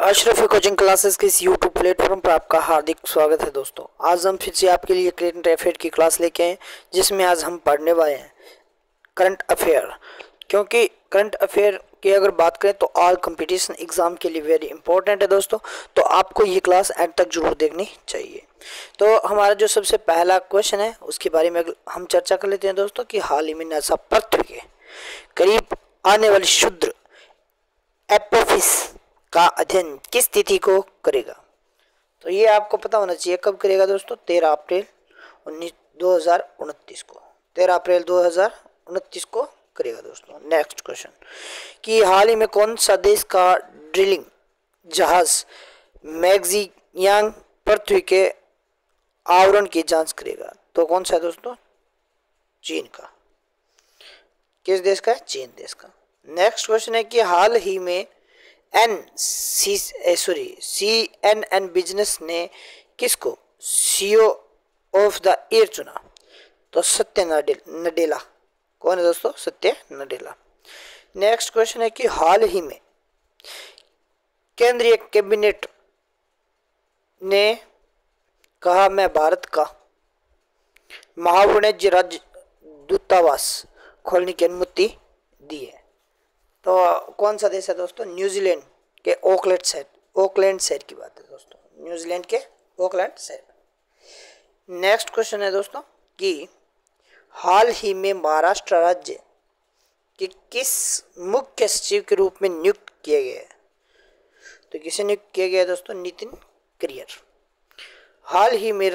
Ashraf coaching classes के इस YouTube platform पर आपका हार्दिक स्वागत है दोस्तों। आज हम फिर से आपके लिए करंट अफेयर की क्लास लेके आए, जिसमें आज हम पढ़ने वाले हैं करंट अफेयर। क्योंकि करंट अफेयर की अगर बात करें तो ऑल कंपटीशन एग्जाम के लिए वेरी इंपॉर्टेंट है दोस्तों, तो आपको ये क्लास एंड तक जरूर देखनी चाहिए। तो हमारा जो सबसे पहला क्वेश्चन है उसके बारे में हम चर्चा कर लेते हैं दोस्तों कि हाल ही में नासा पृथ्वी के करीब आने वाली क्षुद्र एपोफिस का अध्ययन किस तिथि को करेगा। तो ये आपको पता होना चाहिए कब करेगा दोस्तों, 13 अप्रैल 2029 को। 13 अप्रैल 2029 को करेगा दोस्तों। नेक्स्ट क्वेश्चन कि हाल ही में कौन सा देश का ड्रिलिंग जहाज मैगजियांग पृथ्वी के आवरण की जांच करेगा। तो कौन सा है दोस्तों, चीन का। किस देश का है, चीन देश का। नेक्स्ट क्वेश्चन है कि हाल ही में CNN बिजनेस ने किसको सीईओ ऑफ द ईयर चुना। तो सत्य नडेला। कौन है दोस्तों, सत्य नडेला। नेक्स्ट क्वेश्चन है कि हाल ही में केंद्रीय कैबिनेट ने कहा मैं भारत का महावाणिज्य राज्य दूतावास खोलने की अनुमति दी है। तो कौन सा देश है दोस्तों, न्यूजीलैंड के ऑकलैंड शहर की बात है दोस्तों, न्यूजीलैंड के ऑकलैंड शहर। नेक्स्ट क्वेश्चन है दोस्तों कि हाल ही में महाराष्ट्र राज्य के किस मुख्य सचिव के रूप में नियुक्त किया गया है। तो किसे नियुक्त किया गया है दोस्तों, नितिन करियर। हाल ही में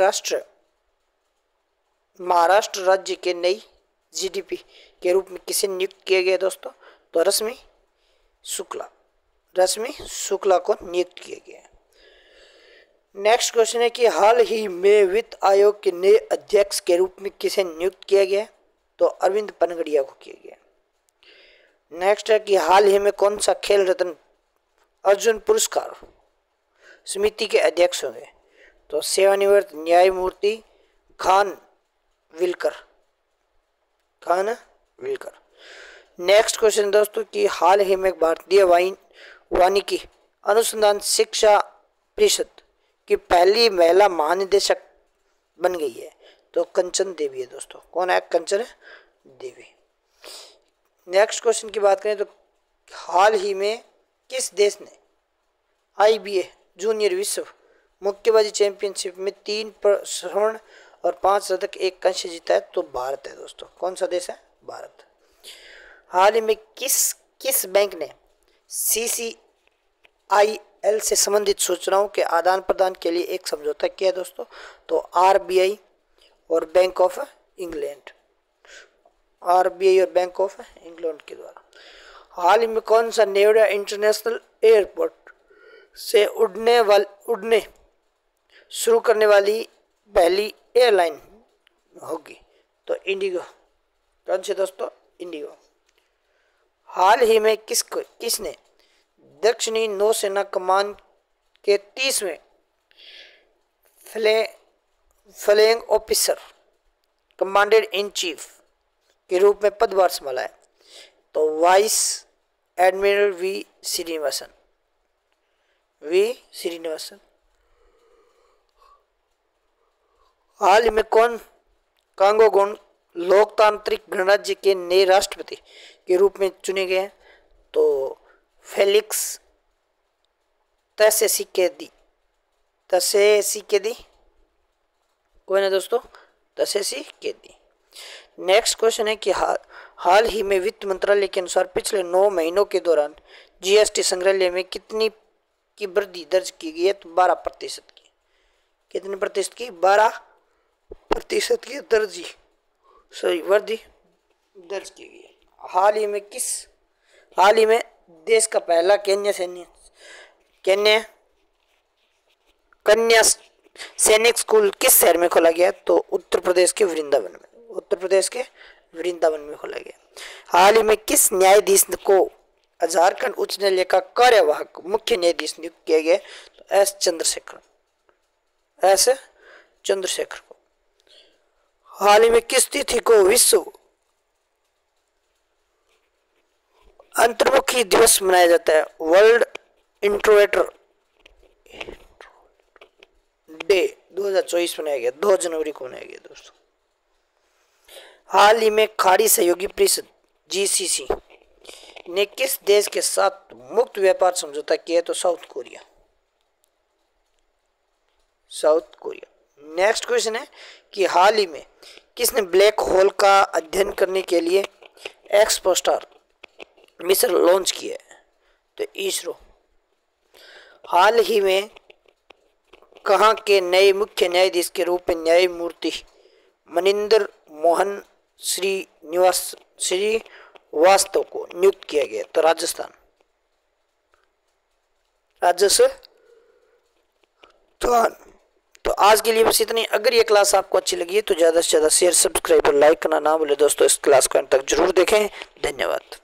महाराष्ट्र राज्य के नई जीडीपी के रूप में किसे नियुक्त किया गया है दोस्तों। तो रश्मि शुक्ला को नियुक्त किया गया। नेक्स्ट क्वेश्चन है कि हाल ही में वित्त आयोग के नए अध्यक्ष के रूप में किसे नियुक्त किया गया। तो अरविंद पनगड़िया को किया गया। नेक्स्ट है कि हाल ही में कौन सा खेल रत्न अर्जुन पुरस्कार समिति के अध्यक्ष होंगे। तो सेवानिवृत्त न्यायमूर्ति खानविलकर। नेक्स्ट क्वेश्चन दोस्तों कि हाल ही में भारतीय वानिकी अनुसंधान शिक्षा परिषद की पहली महिला महानिदेशक बन गई है। तो कंचन देवी है दोस्तों। कौन है, कंचन देवी। नेक्स्ट क्वेश्चन की बात करें तो हाल ही में किस देश ने IBA जूनियर विश्व मुक्केबाजी चैंपियनशिप में 3 स्वर्ण और 5 रजत 1 कांस्य जीता है। तो भारत है दोस्तों। कौन सा देश है, भारत। हाल ही में किस बैंक ने CCIL से संबंधित सूचनाओं के आदान प्रदान के लिए एक समझौता किया दोस्तों। तो RBI और बैंक ऑफ इंग्लैंड के द्वारा। हाल ही में कौन सा नोएडा इंटरनेशनल एयरपोर्ट से उड़ने शुरू करने वाली पहली एयरलाइन होगी। तो इंडिगो। कौन से दोस्तों, इंडिगो। हाल ही में किसने दक्षिणी नौसेना कमान के 30वें flag officer commander in chief के रूप में पदभार संभाला है। तो वाइस एडमिरल वी श्रीनिवासन। हाल ही में कौन कांगो लोकतांत्रिक गणराज्य के नए राष्ट्रपति के रूप में चुने गए हैं। तो फेलिक्स त्शेसिकेदी। कौन है दोस्तों, त्शेसिकेदी। नेक्स्ट क्वेश्चन है कि हाल ही में वित्त मंत्रालय के अनुसार पिछले 9 महीनों के दौरान GST संग्रहालय में कितनी की वृद्धि दर्ज की गई है। तो 12% की। कितने प्रतिशत की, 12% की वृद्धि दर्ज की गई है। हाल ही में देश का पहला कन्या सैनिक स्कूल किस शहर में खोला गया। तो उत्तर प्रदेश के वृंदावन में खोला गया। हाल ही में किस न्यायाधीश को झारखंड उच्च न्यायालय का कार्यवाहक मुख्य न्यायाधीश नियुक्त किया गया। तो एस चंद्रशेखर को। हाल ही में किस तिथि को विश्व अंतर्मुखी दिवस मनाया जाता है। वर्ल्ड इंट्रोवर्ट डे 2024 मनाया गया, 2 जनवरी को मनाया गया दोस्तों। हाल ही में खाड़ी सहयोगी परिषद जीसीसी ने किस देश के साथ मुक्त व्यापार समझौता किया? तो south Korea. South Korea. Next question है कि हाल ही में किसने ब्लैक होल का अध्ययन करने के लिए एक्सपोस्टार मिशन लॉन्च किया है? तो इसरो। हाल ही में कहाँ के नए मुख्य न्यायाधीश के रूप में न्यायमूर्ति मनिंदर मोहन श्रीवास्तव को नियुक्त किया गया? तो राजस्थान। तो आज के लिए बस इतनी। अगर ये क्लास आपको अच्छी लगी है तो ज़्यादा से ज़्यादा शेयर, सब्सक्राइब और लाइक करना ना भूले दोस्तों। इस क्लास को अंत तक जरूर देखें। धन्यवाद।